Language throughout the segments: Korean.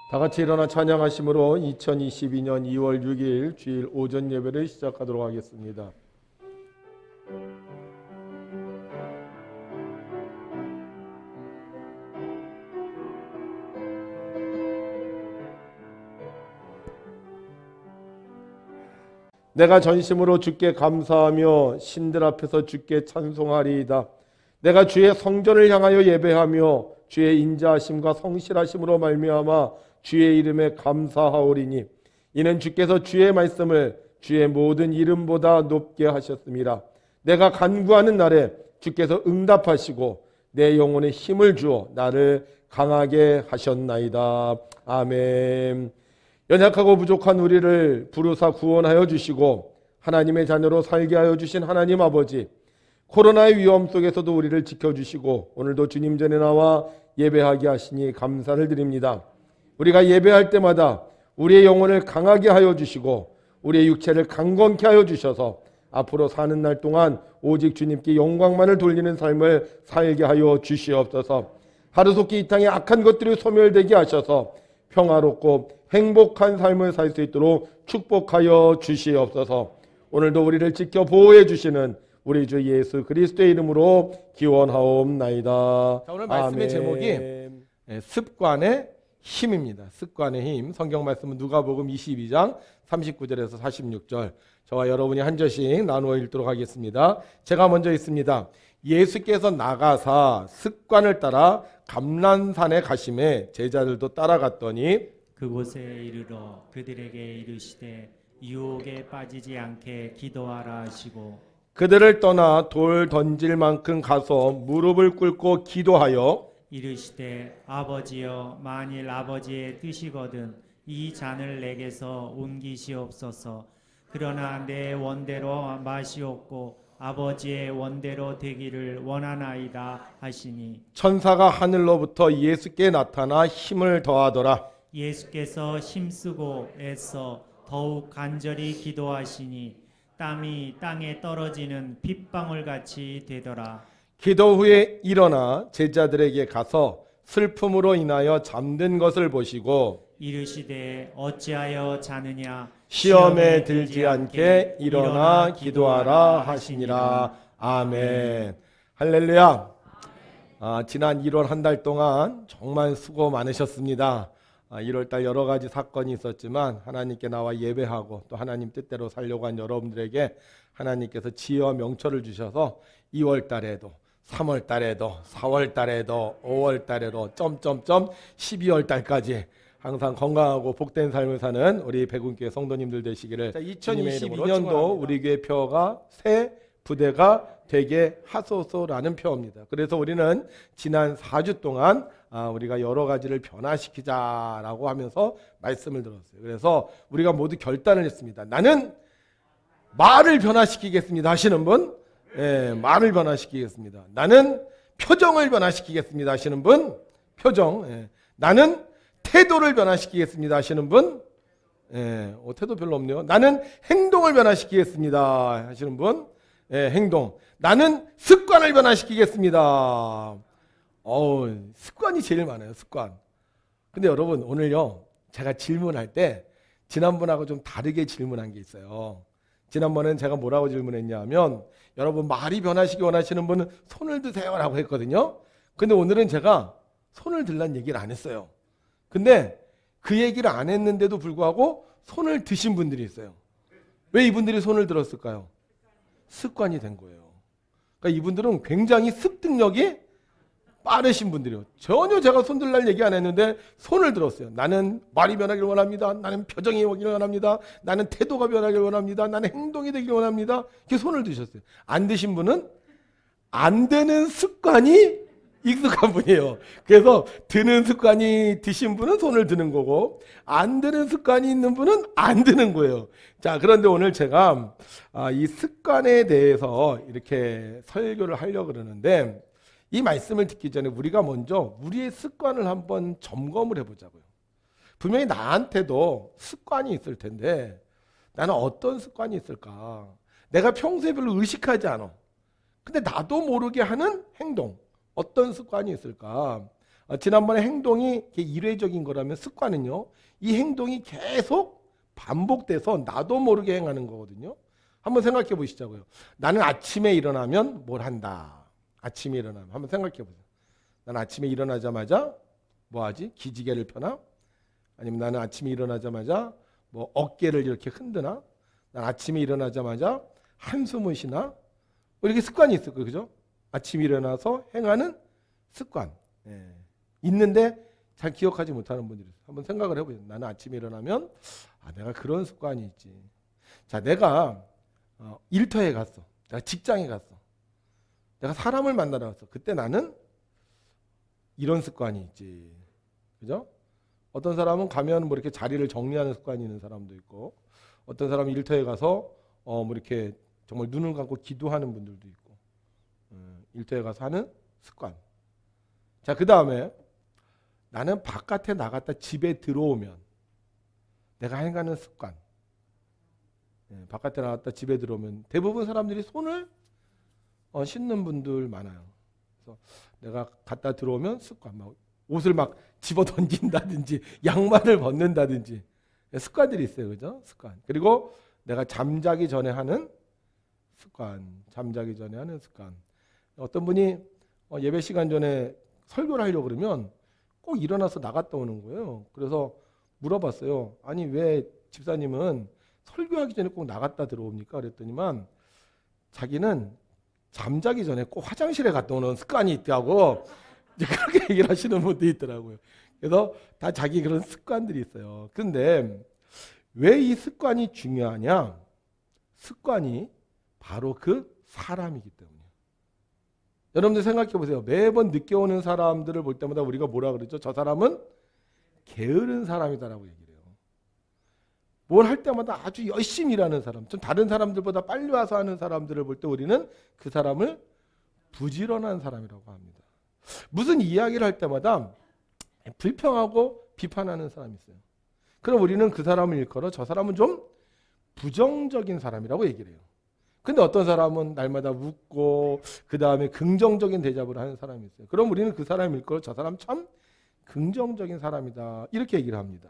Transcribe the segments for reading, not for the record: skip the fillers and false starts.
다 같이 일어나 찬양하심으로 2022년 2월 6일 주일 오전 예배를 시작하도록 하겠습니다. 내가 전심으로 주께 감사하며 신들 앞에서 주께 찬송하리이다. 내가 주의 성전을 향하여 예배하며 주의 인자하심과 성실하심으로 말미암아 주의 이름에 감사하오리니 이는 주께서 주의 말씀을 주의 모든 이름보다 높게 하셨습니다. 내가 간구하는 날에 주께서 응답하시고 내 영혼에 힘을 주어 나를 강하게 하셨나이다. 아멘. 연약하고 부족한 우리를 부르사 구원하여 주시고 하나님의 자녀로 살게 하여 주신 하나님 아버지, 코로나의 위험 속에서도 우리를 지켜주시고 오늘도 주님 전에 나와 예배하게 하시니 감사를 드립니다. 우리가 예배할 때마다 우리의 영혼을 강하게 하여 주시고 우리의 육체를 강건케 하여 주셔서 앞으로 사는 날 동안 오직 주님께 영광만을 돌리는 삶을 살게 하여 주시옵소서. 하루속히 이 땅에 악한 것들이 소멸되게 하셔서 평화롭고 행복한 삶을 살 수 있도록 축복하여 주시옵소서. 오늘도 우리를 지켜 보호해 주시는 우리 주 예수 그리스도의 이름으로 기원하옵나이다. 자, 오늘 말씀의 제목이 습관의 힘입니다. 습관의 힘. 성경 말씀은 누가복음 22장 39절에서 46절. 저와 여러분이 한 절씩 나누어 읽도록 하겠습니다. 제가 먼저 읽습니다. 예수께서 나가사 습관을 따라 감람산에 가심에 제자들도 따라갔더니 그곳에 이르러 그들에게 이르시되 유혹에 빠지지 않게 기도하라 하시고 그들을 떠나 돌 던질 만큼 가서 무릎을 꿇고 기도하여 이르시되 아버지여 만일 아버지의 뜻이거든 이 잔을 내게서 옮기시옵소서. 그러나 내 원대로 마시옵고 아버지의 원대로 되기를 원하나이다 하시니 천사가 하늘로부터 예수께 나타나 힘을 더하더라. 예수께서 힘쓰고 애써 더욱 간절히 기도하시니 땀이 땅에 떨어지는 빗방울같이 되더라. 기도 후에 일어나 제자들에게 가서 슬픔으로 인하여 잠든 것을 보시고 이르시되 어찌하여 자느냐 시험에 들지 않게 일어나 기도하라 하시니라. 아멘. 할렐루야. 지난 1월 한 달 동안 정말 수고 많으셨습니다. 1월달 여러 가지 사건이 있었지만 하나님께 나와 예배하고 또 하나님 뜻대로 살려고 한 여러분들에게 하나님께서 지혜와 명철을 주셔서 2월달에도 3월달에도 4월달에도 5월달에도 12월달까지 항상 건강하고 복된 삶을 사는 우리 백운교회 성도님들 되시기를 2022년도 우리 교회 표어가 새 부대가 되게 하소서라는 표어입니다. 그래서 우리는 지난 4주 동안 우리가 여러 가지를 변화시키자라고 하면서 말씀을 들었어요. 그래서 우리가 모두 결단을 했습니다. 나는 말을 변화시키겠습니다 하시는 분? 말을 변화시키겠습니다. 나는 표정을 변화시키겠습니다 하시는 분? 표정. 나는 태도를 변화시키겠습니다 하시는 분? 태도 별로 없네요. 나는 행동을 변화시키겠습니다 하시는 분? 행동. 나는 습관을 변화시키겠습니다. 습관이 제일 많아요. 습관. 근데 여러분 오늘요 제가 질문할 때 지난번하고 좀 다르게 질문한 게 있어요. 지난번엔 제가 뭐라고 질문했냐면 여러분 말이 변화시키기 원하시는 분은 손을 드세요 라고 했거든요. 근데 오늘은 제가 손을 들란 얘기를 안 했어요. 근데 그 얘기를 안 했는데도 불구하고 손을 드신 분들이 있어요. 왜 이분들이 손을 들었을까요? 습관이 된 거예요. 그러니까 이분들은 굉장히 습득력이 빠르신 분들이요. 전혀 제가 손 들날 얘기 안 했는데 손을 들었어요. 나는 말이 변하길 원합니다. 나는 표정이 오길 원합니다. 나는 태도가 변하길 원합니다. 나는 행동이 되길 원합니다. 이렇게 손을 드셨어요. 안 드신 분은 안 되는 습관이 익숙한 분이에요. 그래서 드는 습관이 드신 분은 손을 드는 거고 안 드는 습관이 있는 분은 안 드는 거예요. 자, 그런데 오늘 제가 이 습관에 대해서 이렇게 설교를 하려고 그러는데 이 말씀을 듣기 전에 우리가 먼저 우리의 습관을 한번 점검을 해보자고요. 분명히 나한테도 습관이 있을 텐데 나는 어떤 습관이 있을까? 내가 평소에 별로 의식하지 않아. 근데 나도 모르게 하는 행동. 어떤 습관이 있을까? 지난번에 행동이 일회적인 거라면 습관은요, 이 행동이 계속 반복돼서 나도 모르게 행하는 거거든요. 한번 생각해 보시자고요. 나는 아침에 일어나면 뭘 한다. 아침에 일어나면 한번 생각해 보세요. 나는 아침에 일어나자마자 뭐 하지? 기지개를 펴나? 아니면 나는 아침에 일어나자마자 뭐 어깨를 이렇게 흔드나? 난 아침에 일어나자마자 한숨을 쉬나? 뭐 이렇게 습관이 있을 거예요. 그죠? 아침에 일어나서 행하는 습관. 있는데 잘 기억하지 못하는 분들이 있어요. 한번 생각을 해보세요. 나는 아침에 일어나면 내가 그런 습관이 있지. 자, 내가 일터에 갔어. 내가 직장에 갔어. 내가 사람을 만나러 갔어. 그때 나는 이런 습관이 있지. 그죠? 어떤 사람은 가면 뭐 이렇게 자리를 정리하는 습관이 있는 사람도 있고, 어떤 사람은 일터에 가서 뭐 이렇게 정말 눈을 감고 기도하는 분들도 있고, 일터에 가서 하는 습관. 자, 그 다음에 나는 바깥에 나갔다 집에 들어오면 내가 행하는 습관. 바깥에 나갔다 집에 들어오면 대부분 사람들이 손을 씻는 분들 많아요. 그래서 내가 갔다 들어오면 습관, 막 옷을 막 집어 던진다든지 양말을 벗는다든지 습관들이 있어요. 그죠? 습관. 그리고 내가 잠자기 전에 하는 습관. 잠자기 전에 하는 습관. 어떤 분이 예배 시간 전에 설교를 하려고 그러면 꼭 일어나서 나갔다 오는 거예요. 그래서 물어봤어요. 아니 왜 집사님은 설교하기 전에 꼭 나갔다 들어옵니까? 그랬더니만 자기는 잠자기 전에 꼭 화장실에 갔다 오는 습관이 있다고 이제 그렇게 얘기를 하시는 분도 있더라고요. 그래서 다 자기 그런 습관들이 있어요. 근데 왜 이 습관이 중요하냐? 습관이 바로 그 사람이기 때문이에요. 여러분들 생각해 보세요. 매번 늦게 오는 사람들을 볼 때마다 우리가 뭐라 그러죠? 저 사람은 게으른 사람이다라고 얘기를 해요. 뭘 할 때마다 아주 열심히 일하는 사람, 좀 다른 사람들보다 빨리 와서 하는 사람들을 볼 때 우리는 그 사람을 부지런한 사람이라고 합니다. 무슨 이야기를 할 때마다 불평하고 비판하는 사람이 있어요. 그럼 우리는 그 사람을 일컬어 저 사람은 좀 부정적인 사람이라고 얘기를 해요. 근데 어떤 사람은 날마다 웃고 그 다음에 긍정적인 대접을 하는 사람이 있어요. 그럼 우리는 그 사람을 일컬어 저 사람 참 긍정적인 사람이다 이렇게 얘기를 합니다.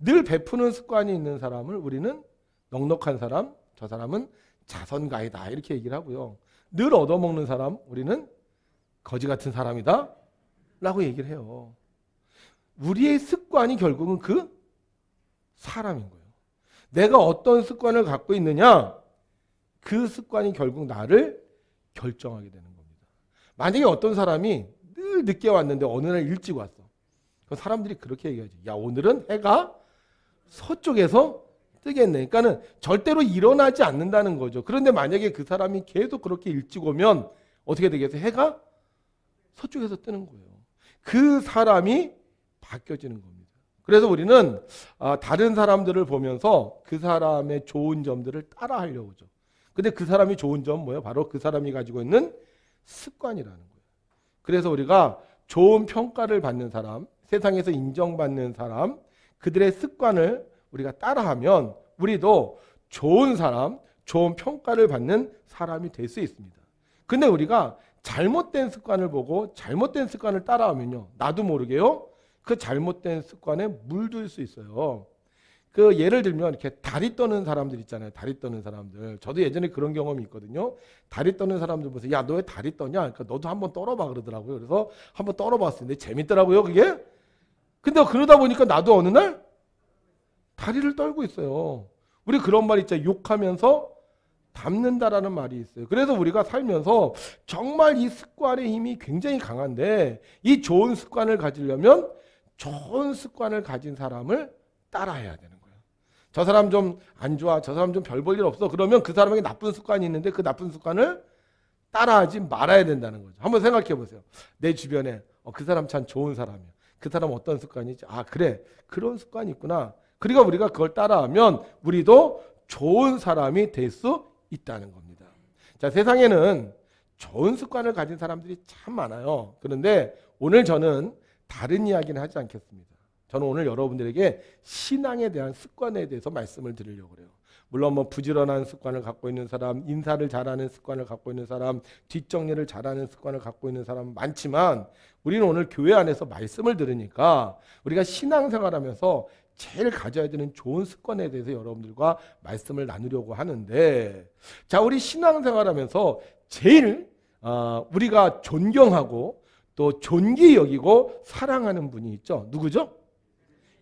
늘 베푸는 습관이 있는 사람을 우리는 넉넉한 사람, 저 사람은 자선가이다 이렇게 얘기를 하고요. 늘 얻어먹는 사람, 우리는 거지 같은 사람이다 라고 얘기를 해요. 우리의 습관이 결국은 그 사람인 거예요. 내가 어떤 습관을 갖고 있느냐, 그 습관이 결국 나를 결정하게 되는 겁니다. 만약에 어떤 사람이 늘 늦게 왔는데 어느 날 일찍 왔어. 그럼 사람들이 그렇게 얘기하지. 야, 오늘은 해가 서쪽에서 뜨겠네. 그러니까는 절대로 일어나지 않는다는 거죠. 그런데 만약에 그 사람이 계속 그렇게 일찍 오면 어떻게 되겠어요? 해가 서쪽에서 뜨는 거예요. 그 사람이 바뀌어지는 겁니다. 그래서 우리는 다른 사람들을 보면서 그 사람의 좋은 점들을 따라 하려고 하죠. 근데 그 사람이 좋은 점 뭐예요? 바로 그 사람이 가지고 있는 습관이라는 거예요. 그래서 우리가 좋은 평가를 받는 사람, 세상에서 인정받는 사람, 그들의 습관을 우리가 따라하면 우리도 좋은 사람, 좋은 평가를 받는 사람이 될 수 있습니다. 근데 우리가 잘못된 습관을 보고 잘못된 습관을 따라하면요, 나도 모르게요, 그 잘못된 습관에 물들 수 있어요. 그 예를 들면 이렇게 다리 떠는 사람들 있잖아요. 다리 떠는 사람들. 저도 예전에 그런 경험이 있거든요. 다리 떠는 사람들 보세요. 야, 너 왜 다리 떠냐? 그러니까 너도 한번 떨어봐 그러더라고요. 그래서 한번 떨어봤는데 재밌더라고요, 그게. 근데 그러다 보니까 나도 어느 날 다리를 떨고 있어요. 우리 그런 말 있잖아요. 욕하면서 닮는다라는 말이 있어요. 그래서 우리가 살면서 정말 이 습관의 힘이 굉장히 강한데 이 좋은 습관을 가지려면 좋은 습관을 가진 사람을 따라해야 되는 거예요. 저 사람 좀 안 좋아, 저 사람 좀 별 볼 일 없어. 그러면 그 사람에게 나쁜 습관이 있는데 그 나쁜 습관을 따라하지 말아야 된다는 거죠. 한번 생각해 보세요. 내 주변에 그 사람 참 좋은 사람이야. 그 사람 어떤 습관이지? 아, 그래, 그런 습관이 있구나. 그러니까 우리가 그걸 따라하면 우리도 좋은 사람이 될 수 있다는 겁니다. 자, 세상에는 좋은 습관을 가진 사람들이 참 많아요. 그런데 오늘 저는 다른 이야기는 하지 않겠습니다. 저는 오늘 여러분들에게 신앙에 대한 습관에 대해서 말씀을 드리려고 그래요. 물론 뭐 부지런한 습관을 갖고 있는 사람, 인사를 잘하는 습관을 갖고 있는 사람, 뒷정리를 잘하는 습관을 갖고 있는 사람 많지만 우리는 오늘 교회 안에서 말씀을 들으니까 우리가 신앙생활하면서 제일 가져야 되는 좋은 습관에 대해서 여러분들과 말씀을 나누려고 하는데, 자, 우리 신앙생활하면서 제일 우리가 존경하고 또 존귀 여기고 사랑하는 분이 있죠. 누구죠?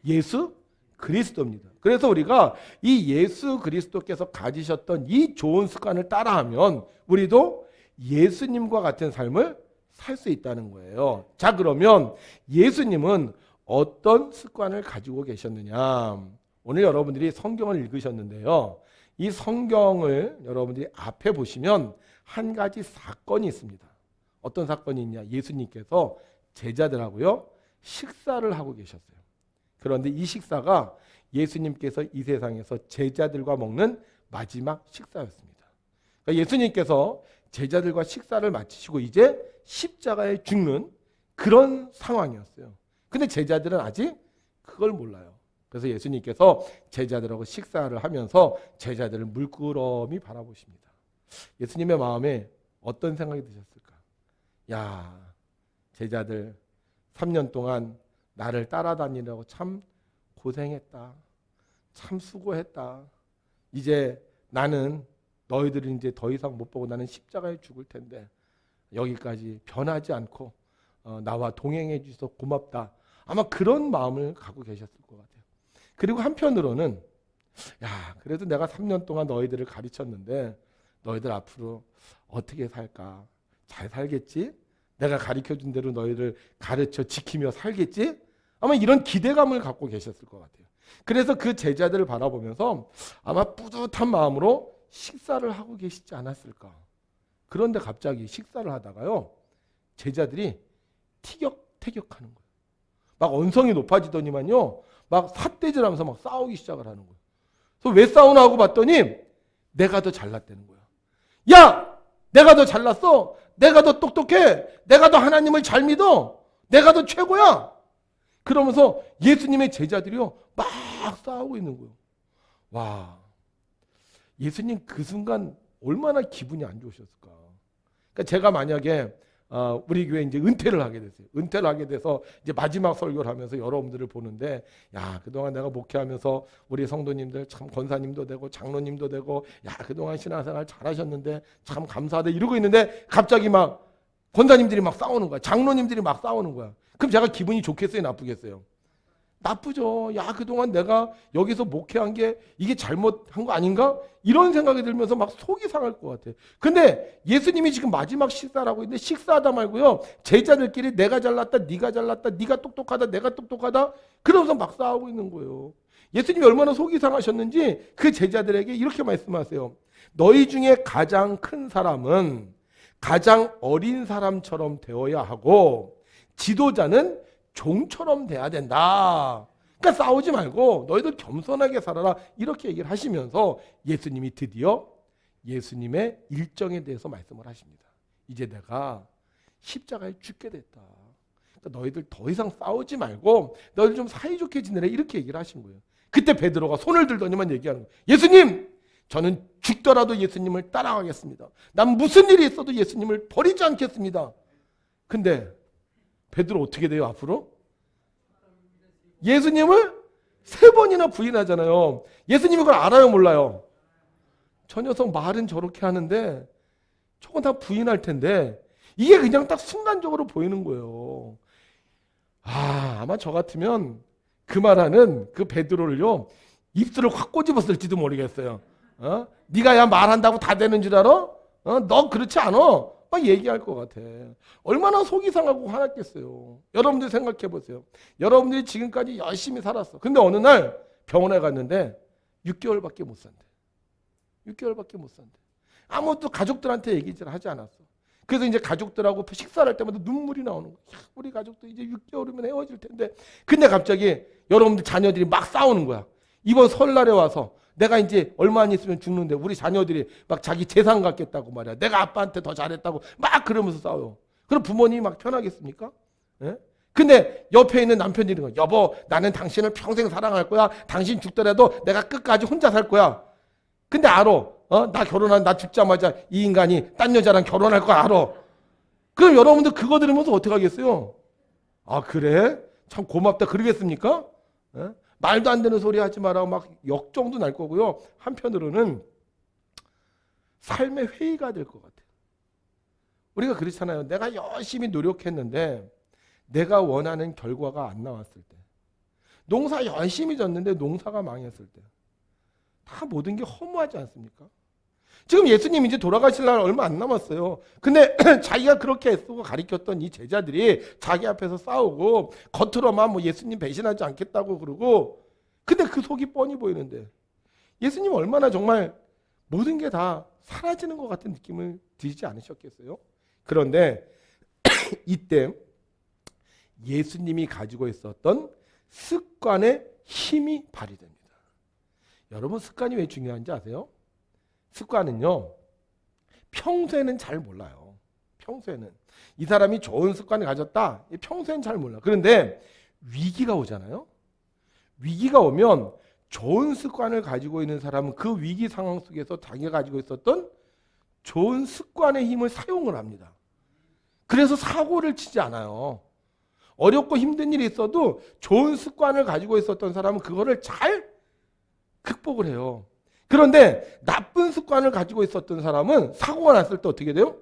예수 그리스도입니다. 그래서 우리가 이 예수 그리스도께서 가지셨던 이 좋은 습관을 따라하면 우리도 예수님과 같은 삶을 살 수 있다는 거예요. 자, 그러면 예수님은 어떤 습관을 가지고 계셨느냐? 오늘 여러분들이 성경을 읽으셨는데요. 이 성경을 여러분들이 앞에 보시면 한 가지 사건이 있습니다. 어떤 사건이 있냐? 예수님께서 제자들하고요 식사를 하고 계셨어요. 그런데 이 식사가 예수님께서 이 세상에서 제자들과 먹는 마지막 식사였습니다. 그러니까 예수님께서 제자들과 식사를 마치시고 이제 십자가에 죽는 그런 상황이었어요. 근데 제자들은 아직 그걸 몰라요. 그래서 예수님께서 제자들하고 식사를 하면서 제자들을 물끄러미 바라보십니다. 예수님의 마음에 어떤 생각이 드셨을까? 야, 제자들 3년 동안 나를 따라다니려고 참 고생했다. 참 수고했다. 이제 나는 너희들을 이제 더 이상 못 보고 나는 십자가에 죽을 텐데 여기까지 변하지 않고 나와 동행해 주셔서 고맙다. 아마 그런 마음을 갖고 계셨을 것 같아요. 그리고 한편으로는 야, 그래도 내가 3년 동안 너희들을 가르쳤는데 너희들 앞으로 어떻게 살까? 잘 살겠지? 내가 가르쳐준 대로 너희를 가르쳐 지키며 살겠지? 아마 이런 기대감을 갖고 계셨을 것 같아요. 그래서 그 제자들을 바라보면서 아마 뿌듯한 마음으로 식사를 하고 계시지 않았을까? 그런데 갑자기 식사를 하다가요 제자들이 티격태격하는 거예요. 막 언성이 높아지더니만요 막 삿대질하면서 막 싸우기 시작을 하는 거예요. 그래서 왜 싸우나 하고 봤더니 내가 더 잘났다는 거야. 야! 내가 더 잘났어. 내가 더 똑똑해. 내가 더 하나님을 잘 믿어. 내가 더 최고야. 그러면서 예수님의 제자들이요 막 싸우고 있는 거예요. 와, 예수님 그 순간 얼마나 기분이 안 좋으셨을까. 그러니까 제가 만약에 우리 교회 이제 은퇴를 하게 됐어요. 은퇴를 하게 돼서 이제 마지막 설교를 하면서 여러분들을 보는데, 야, 그동안 내가 목회하면서 우리 성도님들 참 권사님도 되고 장로님도 되고, 야, 그동안 신앙생활 잘하셨는데 참 감사하다 이러고 있는데 갑자기 막 권사님들이 막 싸우는 거야. 장로님들이 막 싸우는 거야. 그럼 제가 기분이 좋겠어요, 나쁘겠어요? 나쁘죠. 야, 그동안 내가 여기서 목회한 게 이게 잘못한 거 아닌가? 이런 생각이 들면서 막 속이 상할 것 같아요. 근데 예수님이 지금 마지막 식사를 하고 있는데 식사하다 말고요 제자들끼리 내가 잘났다, 네가 잘났다, 네가 똑똑하다, 내가 똑똑하다 그러면서 막 싸우고 있는 거예요. 예수님이 얼마나 속이 상하셨는지 그 제자들에게 이렇게 말씀하세요. 너희 중에 가장 큰 사람은 가장 어린 사람처럼 되어야 하고 지도자는 종처럼 돼야 된다. 그러니까 싸우지 말고 너희들 겸손하게 살아라 이렇게 얘기를 하시면서 예수님이 드디어 예수님의 일정에 대해서 말씀을 하십니다. 이제 내가 십자가에 죽게 됐다. 그러니까 너희들 더 이상 싸우지 말고 너희들 좀 사이좋게 지내라 이렇게 얘기를 하신 거예요. 그때 베드로가 손을 들더니만 얘기하는 거예요. 예수님! 저는 죽더라도 예수님을 따라가겠습니다. 난 무슨 일이 있어도 예수님을 버리지 않겠습니다. 근데 베드로 어떻게 돼요 앞으로? 예수님을 3번이나 부인하잖아요. 예수님이 그걸 알아요 몰라요? 저 녀석 말은 저렇게 하는데 저건 다 부인할 텐데 이게 그냥 딱 순간적으로 보이는 거예요. 아마 저 같으면 그 말하는 그 베드로를요 입술을 확 꼬집었을지도 모르겠어요. 네가 야 말한다고 다 되는 줄 알아? 너 그렇지 않아? 막 얘기할 것 같아. 얼마나 속이 상하고 화났겠어요. 여러분들 생각해 보세요. 여러분들이 지금까지 열심히 살았어. 근데 어느 날 병원에 갔는데 6개월밖에 못 산대. 6개월밖에 못 산대. 아무것도 가족들한테 얘기를 하지 않았어. 그래서 이제 가족들하고 식사를 할 때마다 눈물이 나오는 거야. 야, 우리 가족도 이제 6개월이면 헤어질 텐데. 근데 갑자기 여러분들 자녀들이 막 싸우는 거야. 이번 설날에 와서 내가 이제 얼마 안 있으면 죽는데 우리 자녀들이 막 자기 재산 갖겠다고 말이야. 내가 아빠한테 더 잘했다고 막 그러면서 싸워요. 그럼 부모님이 막 편하겠습니까? 예? 근데 옆에 있는 남편이 이런 거야. 여보, 나는 당신을 평생 사랑할 거야. 당신 죽더라도 내가 끝까지 혼자 살 거야. 근데 알아. 나 나 죽자마자 이 인간이 딴 여자랑 결혼할 거 알아. 그럼 여러분들 그거 들으면서 어떻게 하겠어요? 아, 그래? 참 고맙다 그러겠습니까? 말도 안 되는 소리 하지 마라 막 역정도 날 거고요. 한편으로는 삶의 회의가 될 것 같아요. 우리가 그렇잖아요. 내가 열심히 노력했는데 내가 원하는 결과가 안 나왔을 때, 농사 열심히 졌는데 농사가 망했을 때, 다 모든 게 허무하지 않습니까? 지금 예수님 이제 돌아가실 날 얼마 안 남았어요. 근데 자기가 그렇게 애쓰고 가르쳤던 이 제자들이 자기 앞에서 싸우고 겉으로만 뭐 예수님 배신하지 않겠다고 그러고, 근데 그 속이 뻔히 보이는데 예수님 얼마나 정말 모든 게 다 사라지는 것 같은 느낌을 드시지 않으셨겠어요? 그런데 이때 예수님이 가지고 있었던 습관의 힘이 발휘됩니다. 여러분, 습관이 왜 중요한지 아세요? 습관은요, 평소에는 잘 몰라요. 평소에는 이 사람이 좋은 습관을 가졌다, 평소에는 잘 몰라. 그런데 위기가 오잖아요. 위기가 오면 좋은 습관을 가지고 있는 사람은 그 위기 상황 속에서 자기가 가지고 있었던 좋은 습관의 힘을 사용을 합니다. 그래서 사고를 치지 않아요. 어렵고 힘든 일이 있어도 좋은 습관을 가지고 있었던 사람은 그거를 잘 극복을 해요. 그런데 나쁜 습관을 가지고 있었던 사람은 사고가 났을 때 어떻게 돼요?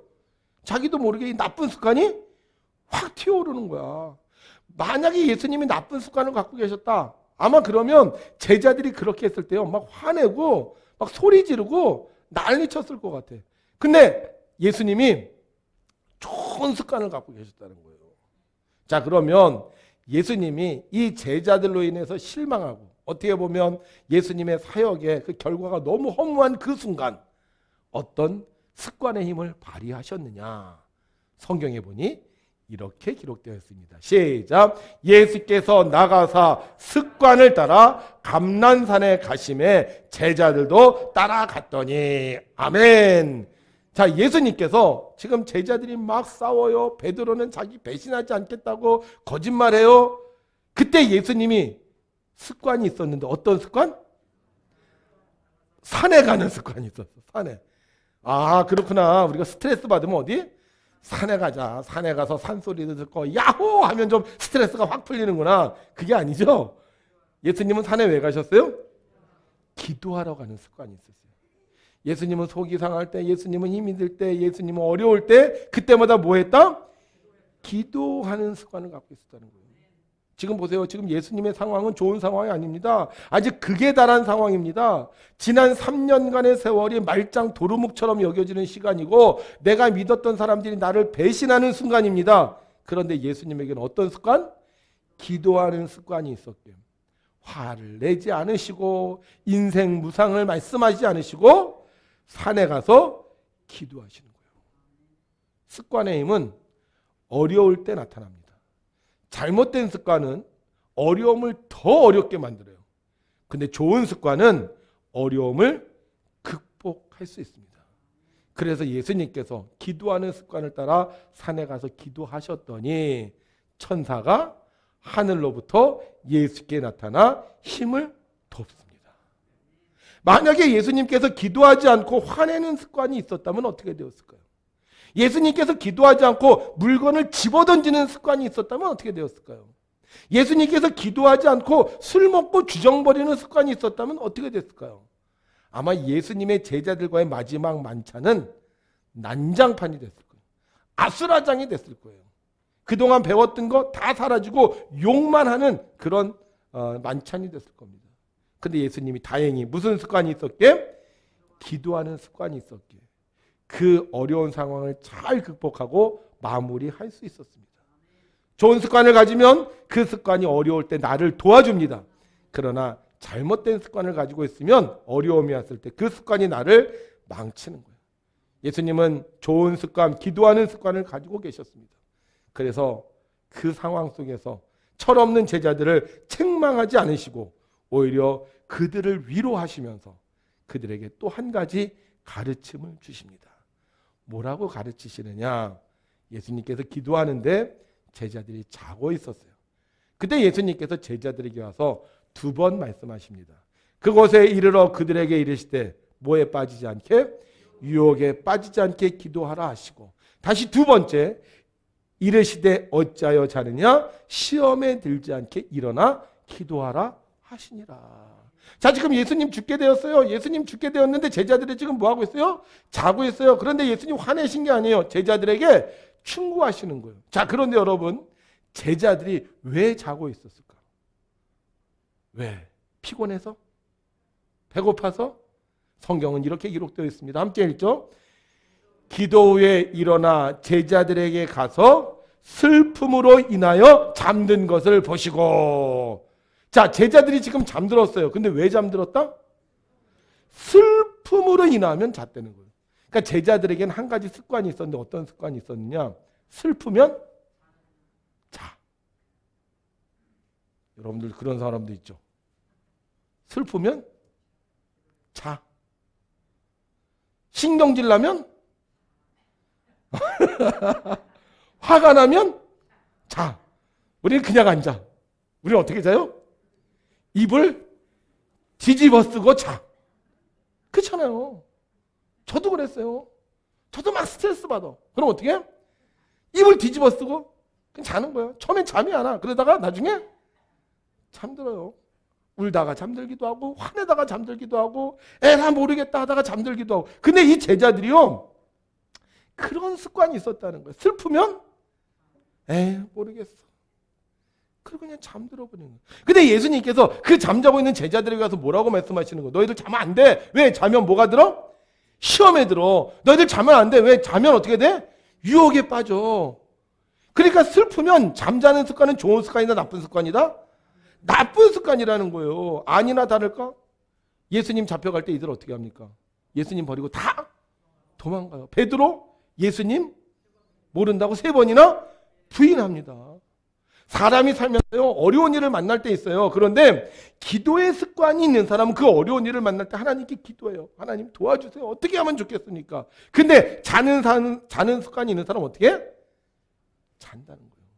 자기도 모르게 이 나쁜 습관이 확 튀어오르는 거야. 만약에 예수님이 나쁜 습관을 갖고 계셨다, 아마 그러면 제자들이 그렇게 했을 때요, 막 화내고 막 소리 지르고 난리 쳤을 것 같아. 근데 예수님이 좋은 습관을 갖고 계셨다는 거예요. 자, 그러면 예수님이 이 제자들로 인해서 실망하고, 어떻게 보면 예수님의 사역의 그 결과가 너무 허무한 그 순간 어떤 습관의 힘을 발휘하셨느냐, 성경에 보니 이렇게 기록되어 있습니다. 시작. 예수께서 나가사 습관을 따라 감난산에 가심에 제자들도 따라갔더니. 아멘. 자, 예수님께서 지금 제자들이 막 싸워요. 베드로는 자기 배신하지 않겠다고 거짓말해요. 그때 예수님이 습관이 있었는데, 어떤 습관? 산에 가는 습관이 있었어. 산에. 아, 그렇구나. 우리가 스트레스 받으면 어디? 산에 가자. 산에 가서 산소리도 듣고 야호 하면 좀 스트레스가 확 풀리는구나. 그게 아니죠. 예수님은 산에 왜 가셨어요? 기도하러 가는 습관이 있었어요. 예수님은 속이 상할 때, 예수님은 힘이 들 때, 예수님은 어려울 때, 그때마다 뭐 했다? 기도하는 습관을 갖고 있었다는 거예요. 지금 보세요. 지금 예수님의 상황은 좋은 상황이 아닙니다. 아직 극에 달한 상황입니다. 지난 3년간의 세월이 말짱 도루묵처럼 여겨지는 시간이고, 내가 믿었던 사람들이 나를 배신하는 순간입니다. 그런데 예수님에게는 어떤 습관? 기도하는 습관이 있었대요. 화를 내지 않으시고 인생 무상을 말씀하지 않으시고 산에 가서 기도하시는 거예요. 습관의 힘은 어려울 때 나타납니다. 잘못된 습관은 어려움을 더 어렵게 만들어요. 근데 좋은 습관은 어려움을 극복할 수 있습니다. 그래서 예수님께서 기도하는 습관을 따라 산에 가서 기도하셨더니 천사가 하늘로부터 예수께 나타나 힘을 돕습니다. 만약에 예수님께서 기도하지 않고 화내는 습관이 있었다면 어떻게 되었을까요? 예수님께서 기도하지 않고 물건을 집어던지는 습관이 있었다면 어떻게 되었을까요? 예수님께서 기도하지 않고 술 먹고 주정버리는 습관이 있었다면 어떻게 됐을까요? 아마 예수님의 제자들과의 마지막 만찬은 난장판이 됐을 거예요. 아수라장이 됐을 거예요. 그동안 배웠던 거 다 사라지고 욕만 하는 그런 만찬이 됐을 겁니다. 근데 예수님이 다행히 무슨 습관이 있었게? 기도하는 습관이 있었게. 그 어려운 상황을 잘 극복하고 마무리할 수 있었습니다. 좋은 습관을 가지면 그 습관이 어려울 때 나를 도와줍니다. 그러나 잘못된 습관을 가지고 있으면 어려움이 왔을 때 그 습관이 나를 망치는 거예요. 예수님은 좋은 습관, 기도하는 습관을 가지고 계셨습니다. 그래서 그 상황 속에서 철없는 제자들을 책망하지 않으시고 오히려 그들을 위로하시면서 그들에게 또 한 가지 가르침을 주십니다. 뭐라고 가르치시느냐? 예수님께서 기도하는데 제자들이 자고 있었어요. 그때 예수님께서 제자들에게 와서 2번 말씀하십니다. 그곳에 이르러 그들에게 이르시되 뭐에 빠지지 않게? 유혹에 빠지지 않게 기도하라 하시고, 다시 두 번째, 이르시되 어찌하여 자느냐? 시험에 들지 않게 일어나 기도하라 하시니라. 자, 지금 예수님 죽게 되었어요. 예수님 죽게 되었는데 제자들이 지금 뭐 하고 있어요? 자고 있어요. 그런데 예수님 화내신 게 아니에요. 제자들에게 충고하시는 거예요. 자, 그런데 여러분, 제자들이 왜 자고 있었을까? 왜? 피곤해서? 배고파서? 성경은 이렇게 기록되어 있습니다. 함께 읽죠. 기도 후에 일어나 제자들에게 가서 슬픔으로 인하여 잠든 것을 보시고. 자, 제자들이 지금 잠들었어요. 근데 왜 잠들었다? 슬픔으로 인하면 잤다는 거예요. 그러니까 제자들에게는 한 가지 습관이 있었는데 어떤 습관이 있었느냐? 슬프면 자. 여러분들 그런 사람도 있죠. 슬프면 자. 신경질 나면 화가 나면 자. 우리는 그냥 앉아. 우리는 어떻게 자요? 입을 뒤집어 쓰고 자. 그렇잖아요. 저도 그랬어요. 저도 막 스트레스 받아. 그럼 어떻게 해? 입을 뒤집어 쓰고 그냥 자는 거예요. 처음엔 잠이 안 와. 그러다가 나중에 잠들어요. 울다가 잠들기도 하고 화내다가 잠들기도 하고 에라 모르겠다 하다가 잠들기도 하고. 근데 이 제자들이요, 그런 습관이 있었다는 거예요. 슬프면 모르겠어. 그리고 그냥 잠들어 버리는 거예요. 근데 예수님께서 그 잠자고 있는 제자들에게 가서 뭐라고 말씀하시는 거예요? 너희들 자면 안 돼. 왜? 자면 뭐가 들어? 시험에 들어. 너희들 자면 안 돼. 왜? 자면 어떻게 돼? 유혹에 빠져. 그러니까 슬프면 잠자는 습관은 좋은 습관이다, 나쁜 습관이다? 나쁜 습관이라는 거예요. 아니나 다를까? 예수님 잡혀갈 때 이들 어떻게 합니까? 예수님 버리고 다 도망가요. 베드로 예수님 모른다고 3번이나 부인합니다. 사람이 살면서요, 어려운 일을 만날 때 있어요. 그런데 기도의 습관이 있는 사람은 그 어려운 일을 만날 때 하나님께 기도해요. 하나님 도와주세요. 어떻게 하면 좋겠습니까? 근데 자는 습관이 있는 사람은 어떻게 해? 잔다는 거예요.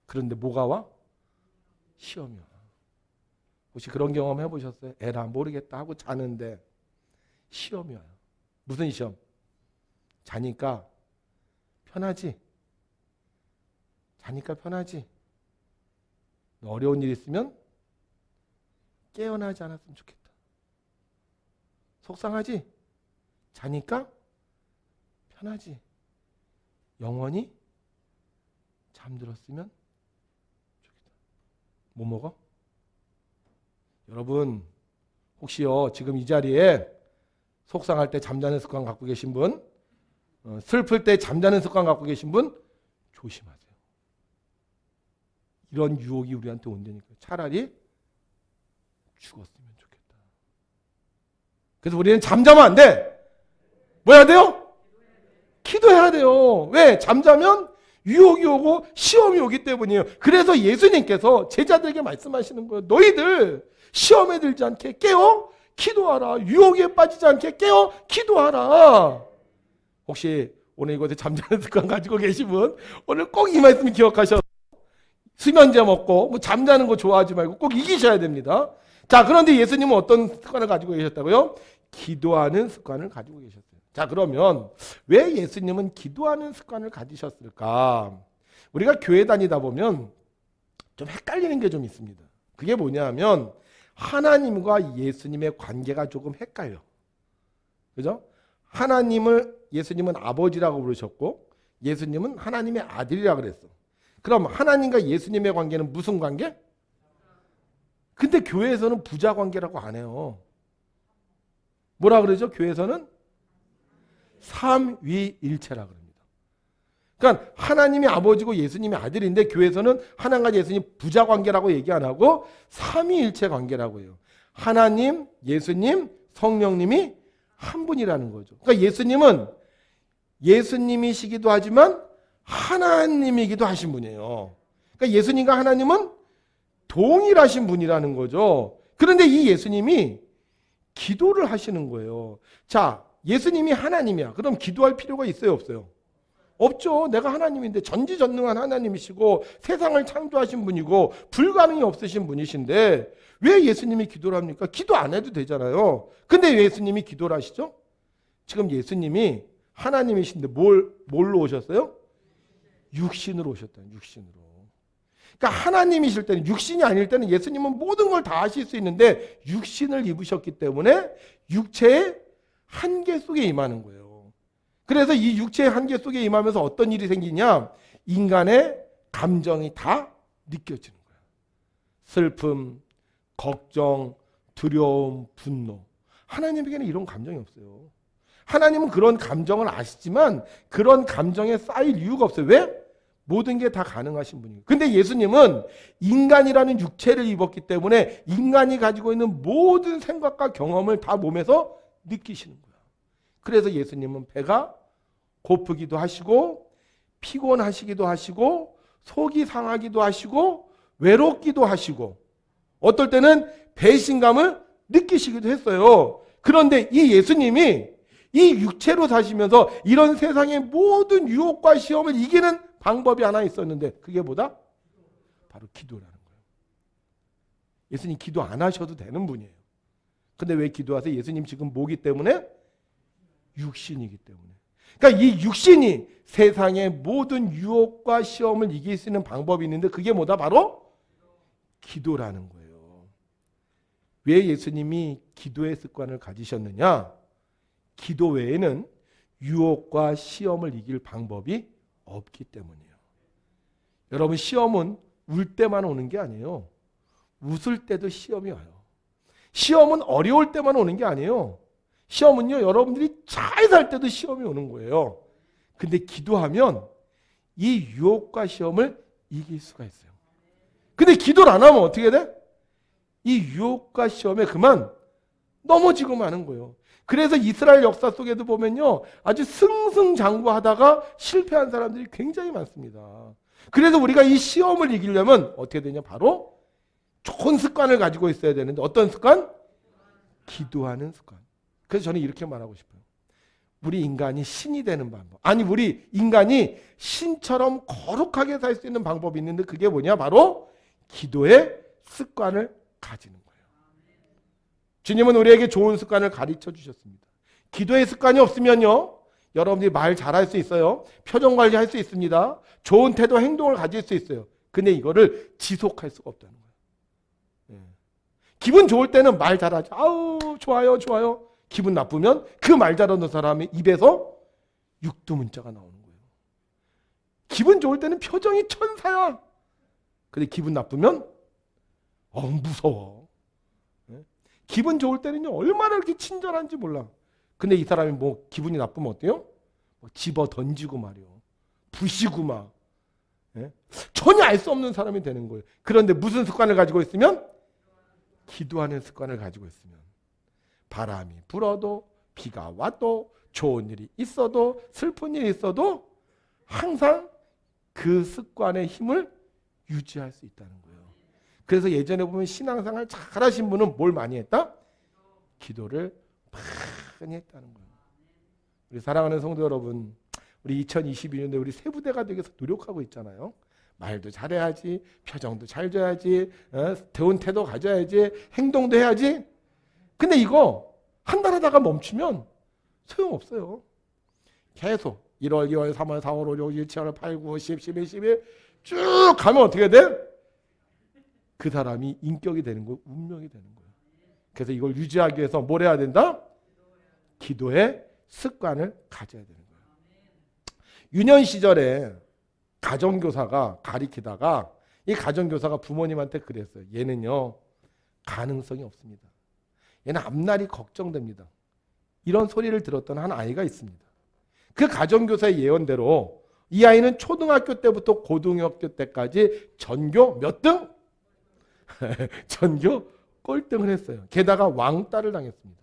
그런데 뭐가 와? 시험이 와. 혹시 그런 경험 해보셨어요? 에라 모르겠다 하고 자는데 시험이 와요. 무슨 시험? 자니까 편하지? 자니까 편하지? 어려운 일 있으면 깨어나지 않았으면 좋겠다. 속상하지? 자니까 편하지? 영원히 잠들었으면 좋겠다. 뭐 먹어? 여러분 혹시요 지금 이 자리에 속상할 때 잠자는 습관 갖고 계신 분, 슬플 때 잠자는 습관 갖고 계신 분 조심하세요. 이런 유혹이 우리한테 온다니까. 차라리 죽었으면 좋겠다. 그래서 우리는 잠자면 안 돼. 뭐 해야 돼요? 기도해야 돼요. 왜? 잠자면 유혹이 오고 시험이 오기 때문이에요. 그래서 예수님께서 제자들에게 말씀하시는 거예요. 너희들 시험에 들지 않게 깨어 기도하라. 유혹에 빠지지 않게 깨어 기도하라. 혹시 오늘 이곳에 잠자는 습관 가지고 계신 분, 오늘 꼭 이 말씀 기억하셔서 수면제 먹고 뭐 잠자는 거 좋아하지 말고 꼭 이기셔야 됩니다. 자, 그런데 예수님은 어떤 습관을 가지고 계셨다고요? 기도하는 습관을 가지고 계셨어요. 자, 그러면 왜 예수님은 기도하는 습관을 가지셨을까? 우리가 교회 다니다 보면 좀 헷갈리는 게 좀 있습니다. 그게 뭐냐면 하나님과 예수님의 관계가 조금 헷갈려. 그죠? 예수님은 아버지라고 부르셨고 예수님은 하나님의 아들이라고 그랬어. 그럼 하나님과 예수님의 관계는 무슨 관계? 근데 교회에서는 부자 관계라고 안 해요. 뭐라 그러죠? 교회에서는 삼위일체라 그럽니다. 그러니까 하나님이 아버지고 예수님이 아들인데 교회에서는 하나님과 예수님 부자 관계라고 얘기 안 하고 삼위일체 관계라고 해요. 하나님, 예수님, 성령님이 한 분이라는 거죠. 그러니까 예수님은 예수님이시기도 하지만 하나님이기도 하신 분이에요. 그러니까 예수님과 하나님은 동일하신 분이라는 거죠. 그런데 이 예수님이 기도를 하시는 거예요. 자, 예수님이 하나님이야. 그럼 기도할 필요가 있어요, 없어요? 없죠. 내가 하나님인데, 전지전능한 하나님이시고 세상을 창조하신 분이고 불가능이 없으신 분이신데 왜 예수님이 기도를 합니까? 기도 안 해도 되잖아요. 근데 왜 예수님이 기도를 하시죠? 지금 예수님이 하나님이신데 뭘로 오셨어요? 육신으로 오셨다는, 육신으로. 그러니까 하나님이실 때는, 육신이 아닐 때는 예수님은 모든 걸 다 하실 수 있는데 육신을 입으셨기 때문에 육체의 한계 속에 임하는 거예요. 그래서 이 육체의 한계 속에 임하면서 어떤 일이 생기냐? 인간의 감정이 다 느껴지는 거예요. 슬픔, 걱정, 두려움, 분노. 하나님에게는 이런 감정이 없어요. 하나님은 그런 감정을 아시지만 그런 감정에 쌓일 이유가 없어요. 왜? 모든 게 다 가능하신 분이에요. 근데 예수님은 인간이라는 육체를 입었기 때문에 인간이 가지고 있는 모든 생각과 경험을 다 몸에서 느끼시는 거예요. 그래서 예수님은 배가 고프기도 하시고 피곤하시기도 하시고 속이 상하기도 하시고 외롭기도 하시고 어떨 때는 배신감을 느끼시기도 했어요. 그런데 이 예수님이 이 육체로 사시면서 이런 세상의 모든 유혹과 시험을 이기는 방법이 하나 있었는데 그게 뭐다? 바로 기도라는 거예요. 예수님 기도 안 하셔도 되는 분이에요. 근데 왜 기도하세요? 예수님 지금 뭐기 때문에? 육신이기 때문에. 그러니까 이 육신이 세상의 모든 유혹과 시험을 이길 수 있는 방법이 있는데 그게 뭐다? 바로 기도라는 거예요. 왜 예수님이 기도의 습관을 가지셨느냐? 기도 외에는 유혹과 시험을 이길 방법이 없기 때문이에요. 여러분, 시험은 울 때만 오는 게 아니에요. 웃을 때도 시험이 와요. 시험은 어려울 때만 오는 게 아니에요. 시험은요, 여러분들이 잘 살 때도 시험이 오는 거예요. 근데 기도하면 이 유혹과 시험을 이길 수가 있어요. 근데 기도를 안 하면 어떻게 돼? 이 유혹과 시험에 그만 넘어지고 마는 거예요. 그래서 이스라엘 역사 속에도 보면요, 아주 승승장구하다가 실패한 사람들이 굉장히 많습니다. 그래서 우리가 이 시험을 이기려면 어떻게 되냐? 바로 좋은 습관을 가지고 있어야 되는데 어떤 습관? 기도하는 습관. 그래서 저는 이렇게 말하고 싶어요. 우리 인간이 신이 되는 방법. 아니, 우리 인간이 신처럼 거룩하게 살 수 있는 방법이 있는데 그게 뭐냐? 바로 기도의 습관을 가지는 거예요. 주님은 우리에게 좋은 습관을 가르쳐 주셨습니다. 기도의 습관이 없으면요, 여러분들이 말 잘할 수 있어요. 표정 관리할 수 있습니다. 좋은 태도, 행동을 가질 수 있어요. 근데 이거를 지속할 수가 없다는 거예요. 기분 좋을 때는 말 잘하죠. 아우, 좋아요, 좋아요. 기분 나쁘면 그 말 잘하는 사람의 입에서 육두문자가 나오는 거예요. 기분 좋을 때는 표정이 천사야. 근데 기분 나쁘면 무서워. 기분 좋을 때는요, 얼마나 이렇게 친절한지 몰라. 근데 이 사람이 뭐 기분이 나쁘면 어때요? 집어 던지고 말이요. 부시고 막. 전혀 알 수 없는 사람이 되는 거예요. 그런데 무슨 습관을 가지고 있으면? 기도하는 습관을 가지고 있으면 바람이 불어도 비가 와도 좋은 일이 있어도 슬픈 일이 있어도 항상 그 습관의 힘을 유지할 수 있다는 거예요. 그래서 예전에 보면 신앙생활 잘하신 분은 뭘 많이 했다? 기도를 많이 했다는 거예요. 우리 사랑하는 성도 여러분, 우리 2022년도에 우리 세부대가 되기 위해서 노력하고 있잖아요. 말도 잘해야지, 표정도 잘 줘야지, 좋은 태도 가져야지, 행동도 해야지. 근데 이거 한 달 하다가 멈추면 소용없어요. 계속 1월, 2월, 3월, 4월, 5월, 6월, 7월, 8, 9, 10, 11, 12 쭉 가면 어떻게 돼? 그 사람이 인격이 되는 거예요. 운명이 되는 거예요. 그래서 이걸 유지하기 위해서 뭘 해야 된다? 기도의 습관을 가져야 되는 거예요. 유년 시절에 가정교사가 가리키다가 이 가정교사가 부모님한테 그랬어요. 얘는요, 가능성이 없습니다. 얘는 앞날이 걱정됩니다. 이런 소리를 들었던 한 아이가 있습니다. 그 가정교사의 예언대로 이 아이는 초등학교 때부터 고등학교 때까지 전교 몇 등? 전교 꼴등을 했어요. 게다가 왕따를 당했습니다.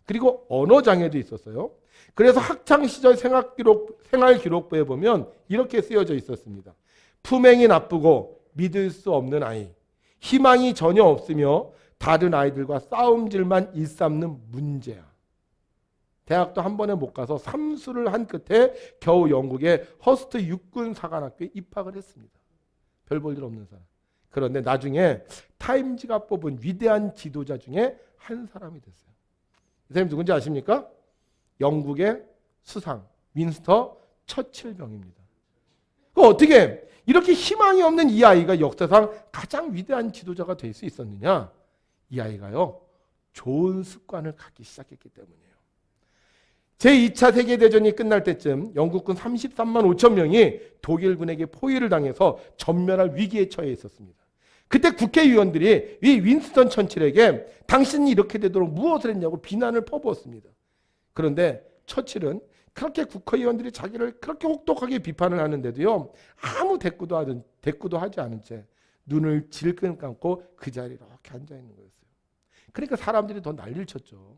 그리고 언어장애도 있었어요. 그래서 학창시절 생활기록부에 보면 이렇게 쓰여져 있었습니다. 품행이 나쁘고 믿을 수 없는 아이, 희망이 전혀 없으며 다른 아이들과 싸움질만 일삼는 문제야. 대학도 한 번에 못 가서 삼수를 한 끝에 겨우 영국의 허스트 육군 사관학교에 입학을 했습니다. 별 볼 일 없는 사람. 그런데 나중에 타임지가 뽑은 위대한 지도자 중에 한 사람이 됐어요. 이 사람이 누군지 아십니까? 영국의 수상 윈스터 처칠병입니다. 어떻게 이렇게 희망이 없는 이 아이가 역사상 가장 위대한 지도자가 될 수 있었느냐? 이 아이가요, 좋은 습관을 갖기 시작했기 때문이에요. 제2차 세계대전이 끝날 때쯤 영국군 33만 5천 명이 독일군에게 포위를 당해서 전멸할 위기에 처해 있었습니다. 그때 국회의원들이 이 윈스턴 처칠에게 당신이 이렇게 되도록 무엇을 했냐고 비난을 퍼부었습니다. 그런데 처칠은 그렇게 국회의원들이 자기를 그렇게 혹독하게 비판을 하는데도요, 아무 대꾸도 하지 않은 채 눈을 질끈 감고 그 자리에 이렇게 앉아 있는 거였어요. 그러니까 사람들이 더 난리를 쳤죠.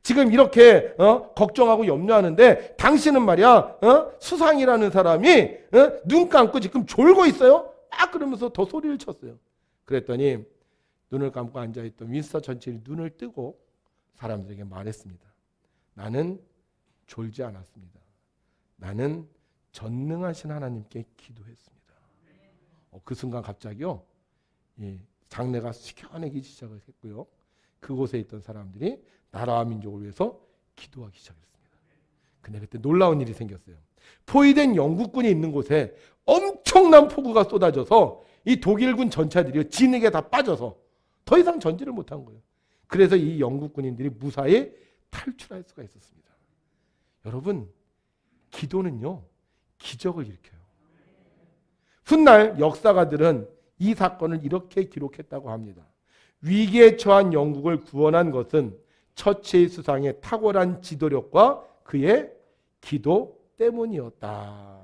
지금 이렇게 걱정하고 염려하는데 당신은 말이야 수상이라는 사람이 눈 감고 지금 졸고 있어요? 막 그러면서 더 소리를 쳤어요. 그랬더니 눈을 감고 앉아있던 윈스턴 처칠이 눈을 뜨고 사람들에게 말했습니다. 나는 졸지 않았습니다. 나는 전능하신 하나님께 기도했습니다. 그 순간 갑자기요, 장내가 시켜내기 시작을 했고요. 그곳에 있던 사람들이 나라와 민족을 위해서 기도하기 시작했습니다. 근데 그때 놀라운 일이 생겼어요. 포위된 영국군이 있는 곳에 엄청난 폭우가 쏟아져서 이 독일군 전차들이 진흙에 다 빠져서 더 이상 전지를 못한 거예요. 그래서 이 영국 군인들이 무사히 탈출할 수가 있었습니다. 여러분, 기도는요, 기적을 일으켜요. 훗날 역사가들은 이 사건을 이렇게 기록했다고 합니다. 위기에 처한 영국을 구원한 것은 처치의 수상의 탁월한 지도력과 그의 기도 때문이었다.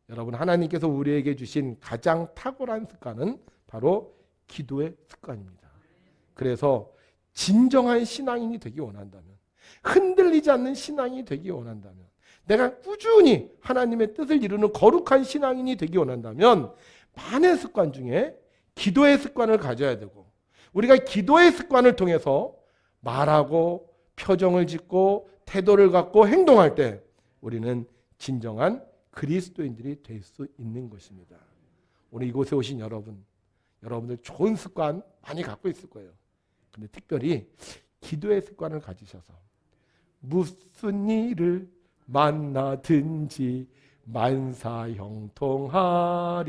여러분, 하나님께서 우리에게 주신 가장 탁월한 습관은 바로 기도의 습관입니다. 그래서 진정한 신앙인이 되기 원한다면, 흔들리지 않는 신앙이 되기 원한다면, 내가 꾸준히 하나님의 뜻을 이루는 거룩한 신앙인이 되기 원한다면 많은 습관 중에 기도의 습관을 가져야 되고, 우리가 기도의 습관을 통해서 말하고 표정을 짓고 태도를 갖고 행동할 때 우리는 진정한 그리스도인들이 될 수 있는 것입니다. 오늘 이곳에 오신 여러분들 좋은 습관 많이 갖고 있을 거예요. 근데 특별히 기도의 습관을 가지셔서 무슨 일을 만나든지 만사 형통하리라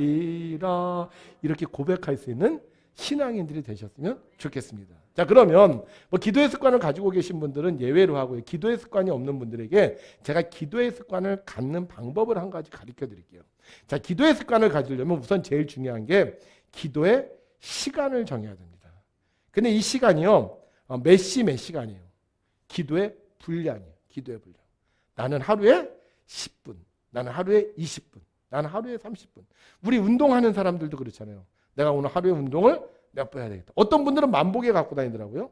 이렇게 고백할 수 있는 신앙인들이 되셨으면 좋겠습니다. 자, 그러면 기도의 습관을 가지고 계신 분들은 예외로 하고요. 기도의 습관이 없는 분들에게 제가 기도의 습관을 갖는 방법을 한 가지 가르쳐 드릴게요. 자, 기도의 습관을 가지려면 우선 제일 중요한 게 기도의 시간을 정해야 됩니다. 근데 이 시간이요, 몇 시간이에요. 기도의 분량이에요. 기도의 분량. 나는 하루에 10분, 나는 하루에 20분, 나는 하루에 30분. 우리 운동하는 사람들도 그렇잖아요. 내가 오늘 하루에 운동을 몇 번 해야 되겠다. 어떤 분들은 만보계 갖고 다니더라고요.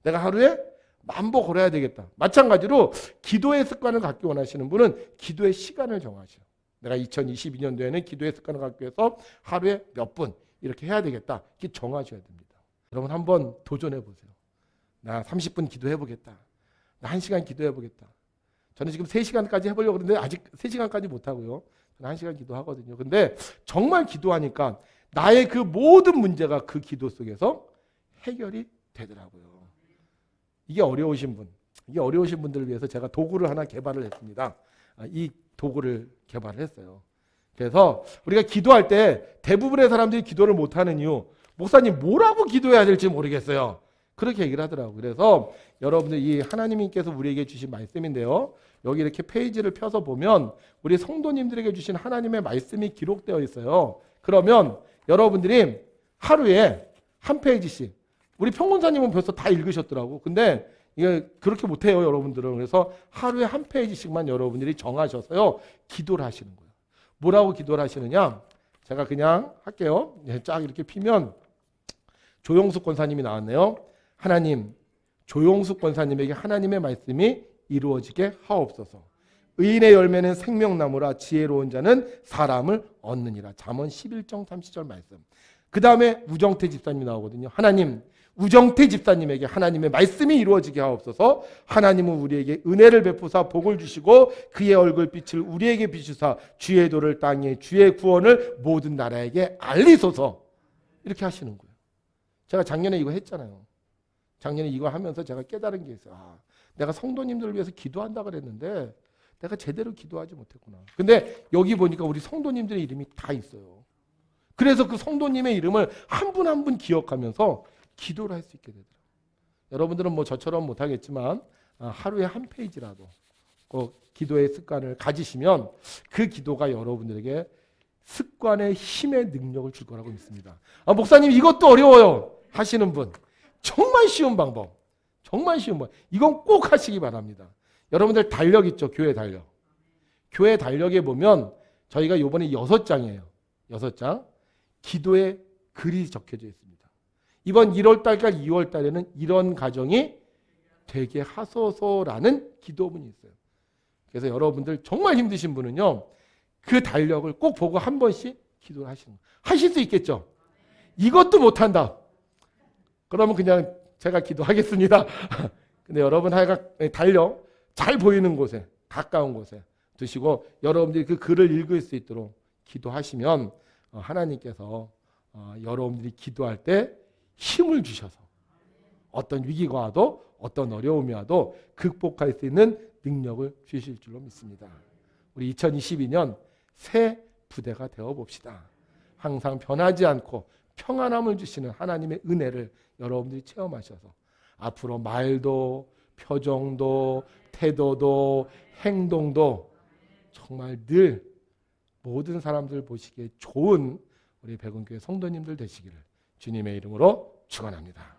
내가 하루에 10,000보 걸어야 되겠다. 마찬가지로 기도의 습관을 갖기 원하시는 분은 기도의 시간을 정하셔요. 내가 2022년도에는 기도의 습관을 갖기 위해서 하루에 몇 분 이렇게 해야 되겠다. 이렇게 정하셔야 됩니다. 여러분 한번 도전해 보세요. 나 30분 기도해 보겠다. 나 1시간 기도해 보겠다. 저는 지금 3시간까지 해보려고 그러는데 아직 3시간까지 못하고요. 저는 1시간 기도하거든요. 근데 정말 기도하니까 나의 그 모든 문제가 그 기도 속에서 해결이 되더라고요. 이게 어려우신 분들을 위해서 제가 도구를 하나 개발을 했습니다. 이 도구를 개발을 했어요. 그래서 우리가 기도할 때 대부분의 사람들이 기도를 못하는 이유, 목사님 뭐라고 기도해야 될지 모르겠어요. 그렇게 얘기를 하더라고요. 그래서 여러분들 이 하나님께서 우리에게 주신 말씀인데요. 여기 이렇게 페이지를 펴서 보면 우리 성도님들에게 주신 하나님의 말씀이 기록되어 있어요. 그러면 여러분들이 하루에 한 페이지씩, 우리 평론사님은 벌써 다 읽으셨더라고. 근데 이게 그렇게 못해요, 여러분들은. 그래서 하루에 한 페이지씩만 여러분들이 정하셔서요, 기도를 하시는 거예요. 뭐라고 기도를 하시느냐? 제가 그냥 할게요. 쫙 이렇게 피면 조용숙 권사님이 나왔네요. 하나님, 조용숙 권사님에게 하나님의 말씀이 이루어지게 하옵소서. 의인의 열매는 생명나무라 지혜로운 자는 사람을 얻느니라. 잠언 11장 30절 말씀. 그 다음에 우정태 집사님이 나오거든요. 하나님, 우정태 집사님에게 하나님의 말씀이 이루어지게 하옵소서. 하나님은 우리에게 은혜를 베푸사 복을 주시고 그의 얼굴빛을 우리에게 비추사 주의 도를 땅에 주의 구원을 모든 나라에게 알리소서. 이렇게 하시는 거예요. 제가 작년에 이거 했잖아요. 작년에 이거 하면서 제가 깨달은 게 있어요. 내가 성도님들을 위해서 기도한다 그랬는데 내가 제대로 기도하지 못했구나. 근데 여기 보니까 우리 성도님들의 이름이 다 있어요. 그래서 그 성도님의 이름을 한 분 한 분 기억하면서 기도를 할 수 있게 되더라고요. 여러분들은 뭐 저처럼 못하겠지만 하루에 한 페이지라도 기도의 습관을 가지시면 그 기도가 여러분들에게 습관의 힘의 능력을 줄 거라고 믿습니다. 목사님 이것도 어려워요 하시는 분, 정말 쉬운 방법, 정말 쉬운 방법, 이건 꼭 하시기 바랍니다. 여러분들 달력 있죠? 교회 달력. 교회 달력에 보면 저희가 이번에 6장이에요. 6장. 기도의 글이 적혀져 있습니다. 이번 1월달과 2월달에는 이런 가정이 되게 하소서라는 기도문이 있어요. 그래서 여러분들 정말 힘드신 분은요, 그 달력을 꼭 보고 한 번씩 기도를 하시는 거예요. 하실 수 있겠죠? 이것도 못한다. 그러면 그냥 제가 기도하겠습니다. 근데 여러분 하여간 달력 잘 보이는 곳에, 가까운 곳에 두시고 여러분들이 그 글을 읽을 수 있도록 기도하시면 하나님께서 여러분들이 기도할 때 힘을 주셔서 어떤 위기가 와도 어떤 어려움이 와도 극복할 수 있는 능력을 주실 줄로 믿습니다. 우리 2022년 새 부대가 되어봅시다. 항상 변하지 않고 평안함을 주시는 하나님의 은혜를 여러분들이 체험하셔서 앞으로 말도 표정도 태도도 행동도 정말 늘 모든 사람들 보시기에 좋은 우리 백운교회 성도님들 되시기를 주님의 이름으로 축원합니다.